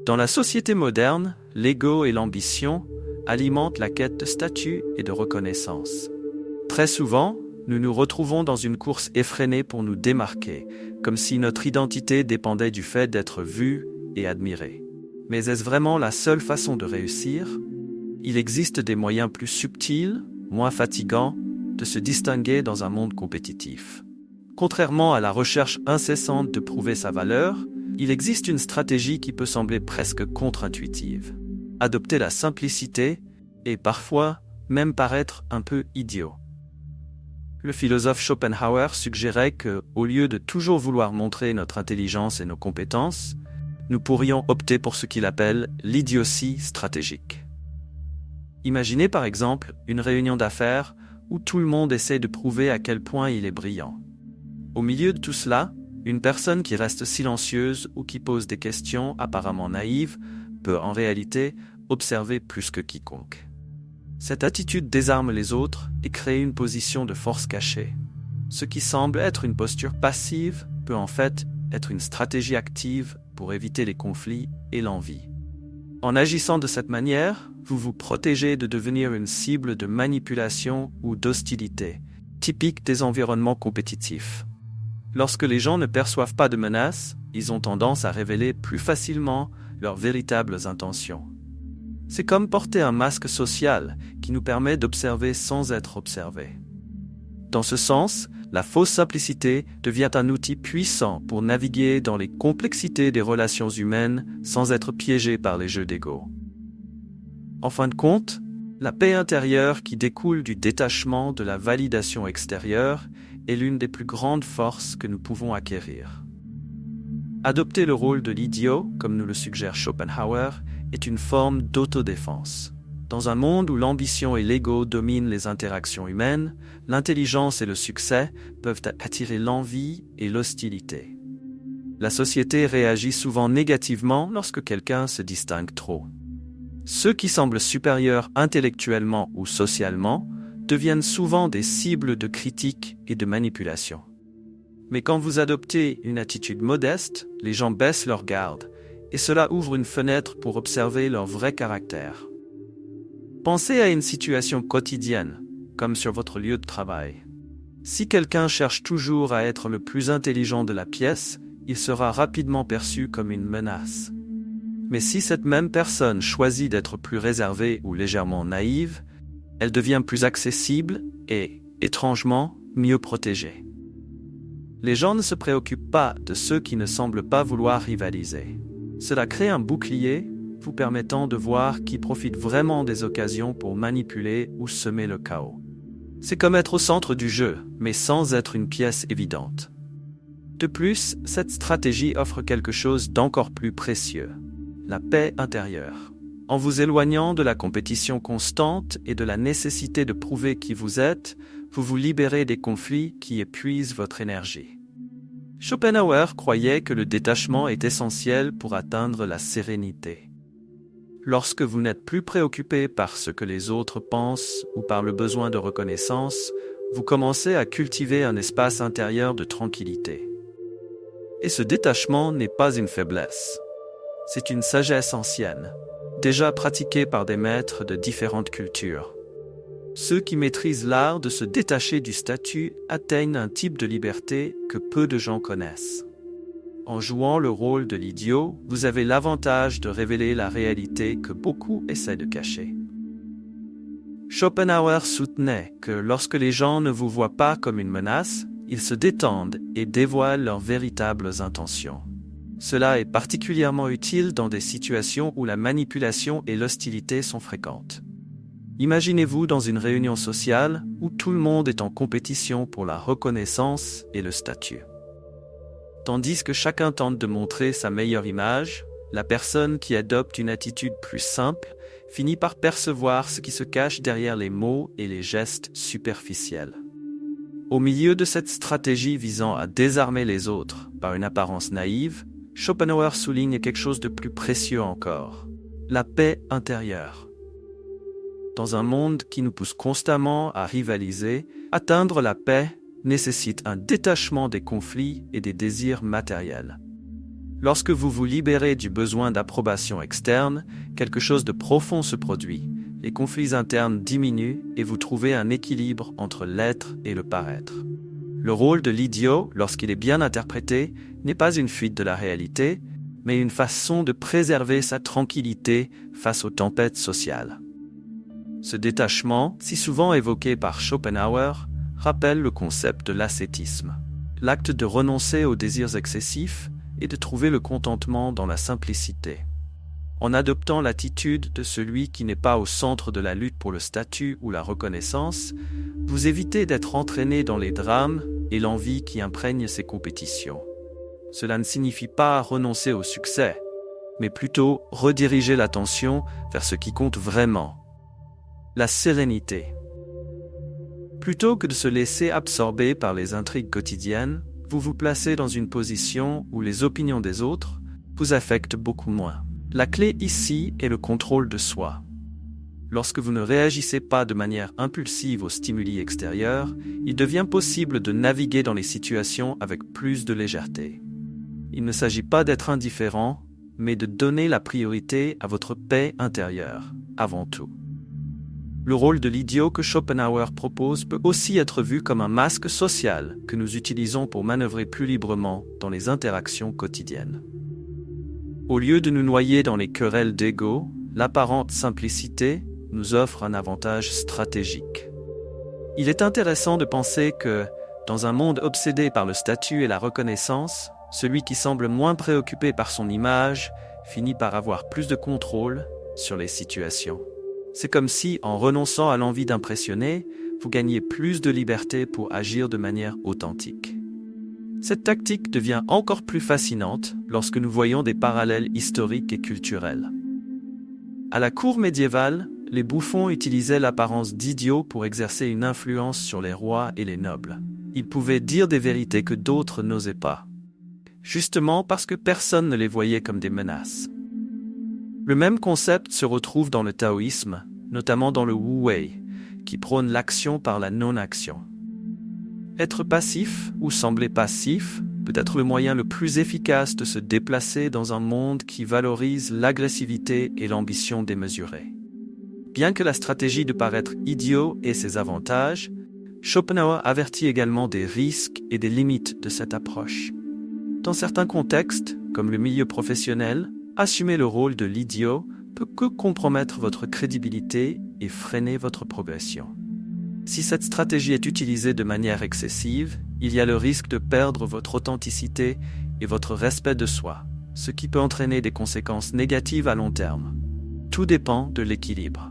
Dans la société moderne, l'ego et l'ambition alimentent la quête de statut et de reconnaissance. Très souvent, nous nous retrouvons dans une course effrénée pour nous démarquer, comme si notre identité dépendait du fait d'être vu et admiré. Mais est-ce vraiment la seule façon de réussir ? Il existe des moyens plus subtils, moins fatigants, de se distinguer dans un monde compétitif. Contrairement à la recherche incessante de prouver sa valeur, il existe une stratégie qui peut sembler presque contre-intuitive. Adopter la simplicité et parfois même paraître un peu idiot. Le philosophe Schopenhauer suggérait que, au lieu de toujours vouloir montrer notre intelligence et nos compétences, nous pourrions opter pour ce qu'il appelle l'idiotie stratégique. Imaginez par exemple une réunion d'affaires où tout le monde essaie de prouver à quel point il est brillant. Au milieu de tout cela, une personne qui reste silencieuse ou qui pose des questions apparemment naïves peut en réalité observer plus que quiconque. Cette attitude désarme les autres et crée une position de force cachée. Ce qui semble être une posture passive peut en fait être une stratégie active pour éviter les conflits et l'envie. En agissant de cette manière, vous vous protégez de devenir une cible de manipulation ou d'hostilité, typique des environnements compétitifs. Lorsque les gens ne perçoivent pas de menaces, ils ont tendance à révéler plus facilement leurs véritables intentions. C'est comme porter un masque social qui nous permet d'observer sans être observé. Dans ce sens, la fausse simplicité devient un outil puissant pour naviguer dans les complexités des relations humaines sans être piégé par les jeux d'ego. En fin de compte, la paix intérieure qui découle du détachement de la validation extérieure est l'une des plus grandes forces que nous pouvons acquérir. Adopter le rôle de l'idiot, comme nous le suggère Schopenhauer, est une forme d'autodéfense. Dans un monde où l'ambition et l'ego dominent les interactions humaines, l'intelligence et le succès peuvent attirer l'envie et l'hostilité. La société réagit souvent négativement lorsque quelqu'un se distingue trop. Ceux qui semblent supérieurs intellectuellement ou socialement deviennent souvent des cibles de critiques et de manipulation. Mais quand vous adoptez une attitude modeste, les gens baissent leur garde, et cela ouvre une fenêtre pour observer leur vrai caractère. Pensez à une situation quotidienne, comme sur votre lieu de travail. Si quelqu'un cherche toujours à être le plus intelligent de la pièce, il sera rapidement perçu comme une menace. Mais si cette même personne choisit d'être plus réservée ou légèrement naïve, elle devient plus accessible et, étrangement, mieux protégée. Les gens ne se préoccupent pas de ceux qui ne semblent pas vouloir rivaliser. Cela crée un bouclier vous permettant de voir qui profite vraiment des occasions pour manipuler ou semer le chaos. C'est comme être au centre du jeu, mais sans être une pièce évidente. De plus, cette stratégie offre quelque chose d'encore plus précieux, la paix intérieure. En vous éloignant de la compétition constante et de la nécessité de prouver qui vous êtes, vous vous libérez des conflits qui épuisent votre énergie. Schopenhauer croyait que le détachement est essentiel pour atteindre la sérénité. Lorsque vous n'êtes plus préoccupé par ce que les autres pensent ou par le besoin de reconnaissance, vous commencez à cultiver un espace intérieur de tranquillité. Et ce détachement n'est pas une faiblesse. C'est une sagesse ancienne, déjà pratiquée par des maîtres de différentes cultures. Ceux qui maîtrisent l'art de se détacher du statut atteignent un type de liberté que peu de gens connaissent. En jouant le rôle de l'idiot, vous avez l'avantage de révéler la réalité que beaucoup essaient de cacher. Schopenhauer soutenait que lorsque les gens ne vous voient pas comme une menace, ils se détendent et dévoilent leurs véritables intentions. Cela est particulièrement utile dans des situations où la manipulation et l'hostilité sont fréquentes. Imaginez-vous dans une réunion sociale où tout le monde est en compétition pour la reconnaissance et le statut. Tandis que chacun tente de montrer sa meilleure image, la personne qui adopte une attitude plus simple finit par percevoir ce qui se cache derrière les mots et les gestes superficiels. Au milieu de cette stratégie visant à désarmer les autres par une apparence naïve, Schopenhauer souligne quelque chose de plus précieux encore, la paix intérieure. Dans un monde qui nous pousse constamment à rivaliser, atteindre la paix nécessite un détachement des conflits et des désirs matériels. Lorsque vous vous libérez du besoin d'approbation externe, quelque chose de profond se produit. Les conflits internes diminuent et vous trouvez un équilibre entre l'être et le paraître. Le rôle de l'idiot, lorsqu'il est bien interprété, n'est pas une fuite de la réalité, mais une façon de préserver sa tranquillité face aux tempêtes sociales. Ce détachement, si souvent évoqué par Schopenhauer, rappelle le concept de l'ascétisme, l'acte de renoncer aux désirs excessifs et de trouver le contentement dans la simplicité. En adoptant l'attitude de celui qui n'est pas au centre de la lutte pour le statut ou la reconnaissance, vous évitez d'être entraîné dans les drames et l'envie qui imprègne ces compétitions. Cela ne signifie pas renoncer au succès, mais plutôt rediriger l'attention vers ce qui compte vraiment. La sérénité. Plutôt que de se laisser absorber par les intrigues quotidiennes, vous vous placez dans une position où les opinions des autres vous affectent beaucoup moins. La clé ici est le contrôle de soi. Lorsque vous ne réagissez pas de manière impulsive aux stimuli extérieurs, il devient possible de naviguer dans les situations avec plus de légèreté. Il ne s'agit pas d'être indifférent, mais de donner la priorité à votre paix intérieure, avant tout. Le rôle de l'idiot que Schopenhauer propose peut aussi être vu comme un masque social que nous utilisons pour manœuvrer plus librement dans les interactions quotidiennes. Au lieu de nous noyer dans les querelles d'ego, l'apparente simplicité nous offre un avantage stratégique. Il est intéressant de penser que, dans un monde obsédé par le statut et la reconnaissance, celui qui semble moins préoccupé par son image finit par avoir plus de contrôle sur les situations. C'est comme si, en renonçant à l'envie d'impressionner, vous gagniez plus de liberté pour agir de manière authentique. Cette tactique devient encore plus fascinante lorsque nous voyons des parallèles historiques et culturels. À la cour médiévale, les bouffons utilisaient l'apparence d'idiots pour exercer une influence sur les rois et les nobles. Ils pouvaient dire des vérités que d'autres n'osaient pas, justement parce que personne ne les voyait comme des menaces. Le même concept se retrouve dans le taoïsme, notamment dans le Wu Wei, qui prône l'action par la non-action. Être passif ou sembler passif peut être le moyen le plus efficace de se déplacer dans un monde qui valorise l'agressivité et l'ambition démesurée. Bien que la stratégie de paraître idiot ait ses avantages, Schopenhauer avertit également des risques et des limites de cette approche. Dans certains contextes, comme le milieu professionnel, assumer le rôle de l'idiot peut que compromettre votre crédibilité et freiner votre progression. Si cette stratégie est utilisée de manière excessive, il y a le risque de perdre votre authenticité et votre respect de soi, ce qui peut entraîner des conséquences négatives à long terme. Tout dépend de l'équilibre.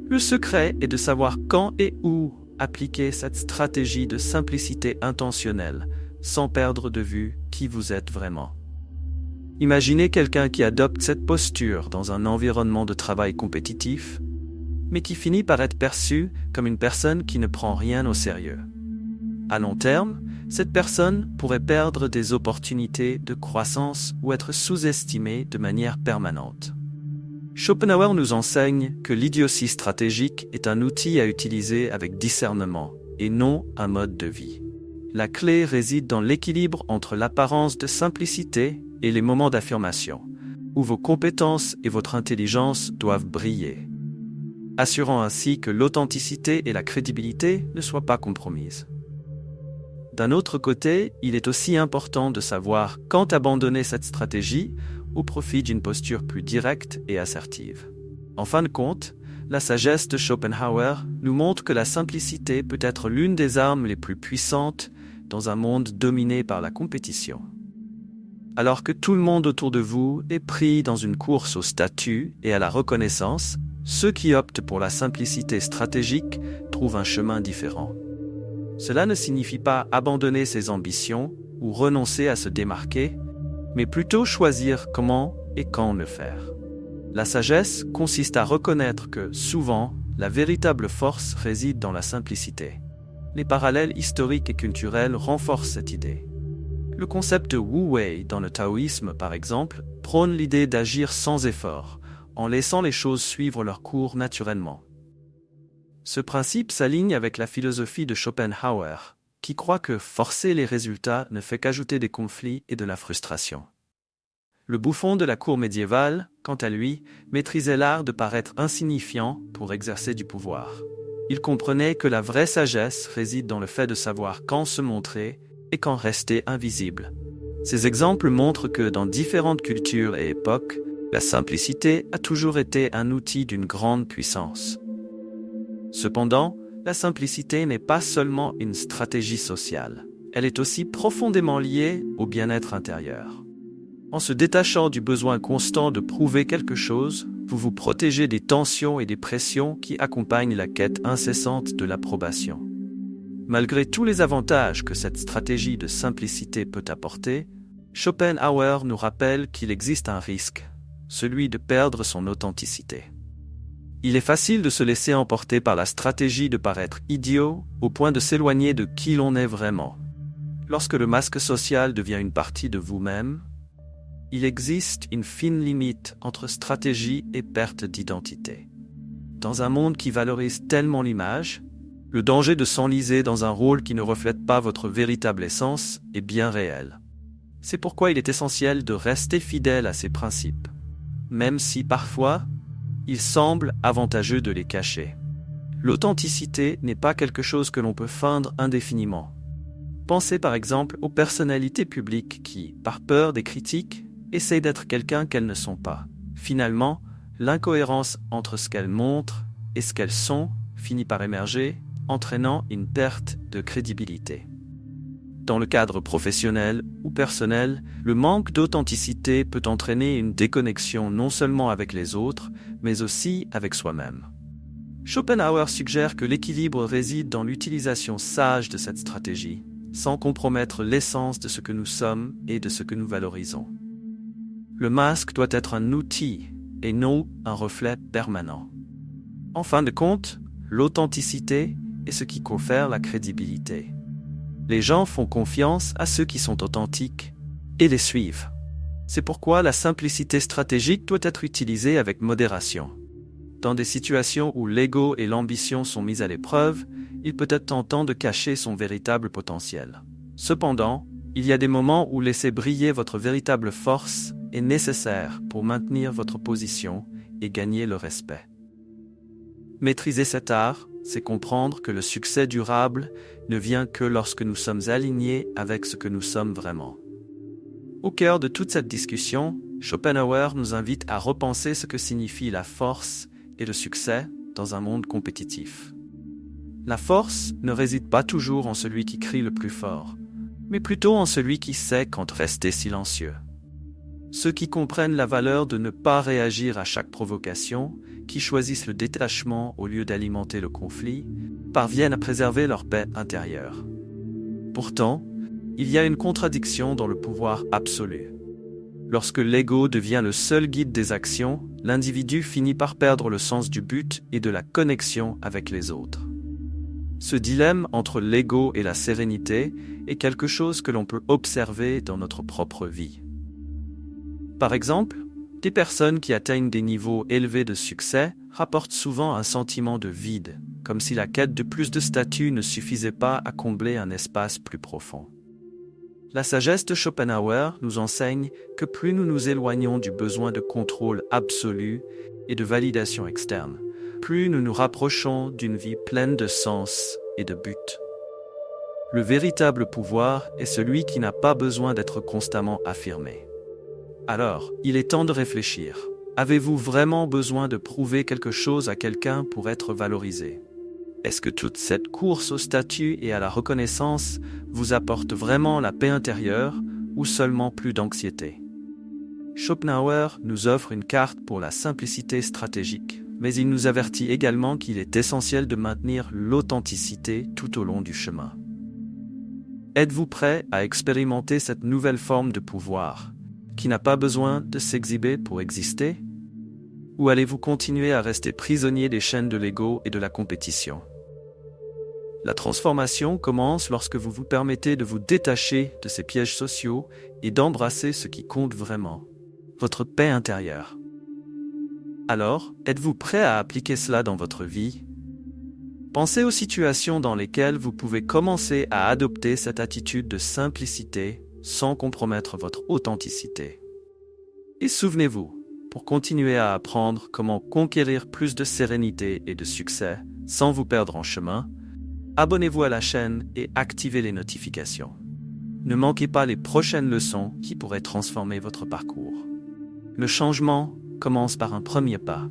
Le secret est de savoir quand et où appliquer cette stratégie de simplicité intentionnelle, sans perdre de vue qui vous êtes vraiment. Imaginez quelqu'un qui adopte cette posture dans un environnement de travail compétitif, mais qui finit par être perçu comme une personne qui ne prend rien au sérieux. À long terme, cette personne pourrait perdre des opportunités de croissance ou être sous-estimée de manière permanente. Schopenhauer nous enseigne que l'idiotie stratégique est un outil à utiliser avec discernement et non un mode de vie. La clé réside dans l'équilibre entre l'apparence de simplicité et les moments d'affirmation, où vos compétences et votre intelligence doivent briller, assurant ainsi que l'authenticité et la crédibilité ne soient pas compromises. D'un autre côté, il est aussi important de savoir quand abandonner cette stratégie au profit d'une posture plus directe et assertive. En fin de compte, la sagesse de Schopenhauer nous montre que la simplicité peut être l'une des armes les plus puissantes dans un monde dominé par la compétition. Alors que tout le monde autour de vous est pris dans une course au statut et à la reconnaissance, ceux qui optent pour la simplicité stratégique trouvent un chemin différent. Cela ne signifie pas abandonner ses ambitions ou renoncer à se démarquer, mais plutôt choisir comment et quand le faire. La sagesse consiste à reconnaître que, souvent, la véritable force réside dans la simplicité. Les parallèles historiques et culturels renforcent cette idée. Le concept de Wu Wei dans le taoïsme, par exemple, prône l'idée d'agir sans effort, en laissant les choses suivre leur cours naturellement. Ce principe s'aligne avec la philosophie de Schopenhauer, qui croit que forcer les résultats ne fait qu'ajouter des conflits et de la frustration. Le bouffon de la cour médiévale, quant à lui, maîtrisait l'art de paraître insignifiant pour exercer du pouvoir. Il comprenait que la vraie sagesse réside dans le fait de savoir quand se montrer et quand rester invisible. Ces exemples montrent que dans différentes cultures et époques, la simplicité a toujours été un outil d'une grande puissance. Cependant, la simplicité n'est pas seulement une stratégie sociale. Elle est aussi profondément liée au bien-être intérieur. En se détachant du besoin constant de prouver quelque chose, vous vous protégez des tensions et des pressions qui accompagnent la quête incessante de l'approbation. Malgré tous les avantages que cette stratégie de simplicité peut apporter, Schopenhauer nous rappelle qu'il existe un risque, celui de perdre son authenticité. Il est facile de se laisser emporter par la stratégie de paraître idiot au point de s'éloigner de qui l'on est vraiment. Lorsque le masque social devient une partie de vous-même, il existe une fine limite entre stratégie et perte d'identité. Dans un monde qui valorise tellement l'image, le danger de s'enliser dans un rôle qui ne reflète pas votre véritable essence est bien réel. C'est pourquoi il est essentiel de rester fidèle à ses principes, même si parfois, il semble avantageux de les cacher. L'authenticité n'est pas quelque chose que l'on peut feindre indéfiniment. Pensez par exemple aux personnalités publiques qui, par peur des critiques, essayent d'être quelqu'un qu'elles ne sont pas. Finalement, l'incohérence entre ce qu'elles montrent et ce qu'elles sont finit par émerger, entraînant une perte de crédibilité. Dans le cadre professionnel ou personnel, le manque d'authenticité peut entraîner une déconnexion non seulement avec les autres, mais aussi avec soi-même. Schopenhauer suggère que l'équilibre réside dans l'utilisation sage de cette stratégie, sans compromettre l'essence de ce que nous sommes et de ce que nous valorisons. Le masque doit être un outil et non un reflet permanent. En fin de compte, l'authenticité est ce qui confère la crédibilité. Les gens font confiance à ceux qui sont authentiques et les suivent. C'est pourquoi la simplicité stratégique doit être utilisée avec modération. Dans des situations où l'ego et l'ambition sont mis à l'épreuve, il peut être tentant de cacher son véritable potentiel. Cependant, il y a des moments où laisser briller votre véritable force est nécessaire pour maintenir votre position et gagner le respect. Maîtriser cet art, c'est comprendre que le succès durable ne vient que lorsque nous sommes alignés avec ce que nous sommes vraiment. Au cœur de toute cette discussion, Schopenhauer nous invite à repenser ce que signifie la force et le succès dans un monde compétitif. La force ne réside pas toujours en celui qui crie le plus fort, mais plutôt en celui qui sait quand rester silencieux. Ceux qui comprennent la valeur de ne pas réagir à chaque provocation, qui choisissent le détachement au lieu d'alimenter le conflit, parviennent à préserver leur paix intérieure. Pourtant, il y a une contradiction dans le pouvoir absolu. Lorsque l'ego devient le seul guide des actions, l'individu finit par perdre le sens du but et de la connexion avec les autres. Ce dilemme entre l'ego et la sérénité est quelque chose que l'on peut observer dans notre propre vie. Par exemple, des personnes qui atteignent des niveaux élevés de succès rapportent souvent un sentiment de vide, comme si la quête de plus de statut ne suffisait pas à combler un espace plus profond. La sagesse de Schopenhauer nous enseigne que plus nous nous éloignons du besoin de contrôle absolu et de validation externe, plus nous nous rapprochons d'une vie pleine de sens et de but. Le véritable pouvoir est celui qui n'a pas besoin d'être constamment affirmé. Alors, il est temps de réfléchir. Avez-vous vraiment besoin de prouver quelque chose à quelqu'un pour être valorisé? Est-ce que toute cette course au statut et à la reconnaissance vous apporte vraiment la paix intérieure ou seulement plus d'anxiété? Schopenhauer nous offre une carte pour la simplicité stratégique, mais il nous avertit également qu'il est essentiel de maintenir l'authenticité tout au long du chemin. Êtes-vous prêt à expérimenter cette nouvelle forme de pouvoir, qui n'a pas besoin de s'exhiber pour exister? Ou allez-vous continuer à rester prisonnier des chaînes de l'ego et de la compétition? La transformation commence lorsque vous vous permettez de vous détacher de ces pièges sociaux et d'embrasser ce qui compte vraiment, votre paix intérieure. Alors, êtes-vous prêt à appliquer cela dans votre vie? Pensez aux situations dans lesquelles vous pouvez commencer à adopter cette attitude de simplicité sans compromettre votre authenticité. Et souvenez-vous, pour continuer à apprendre comment conquérir plus de sérénité et de succès sans vous perdre en chemin, abonnez-vous à la chaîne et activez les notifications. Ne manquez pas les prochaines leçons qui pourraient transformer votre parcours. Le changement commence par un premier pas.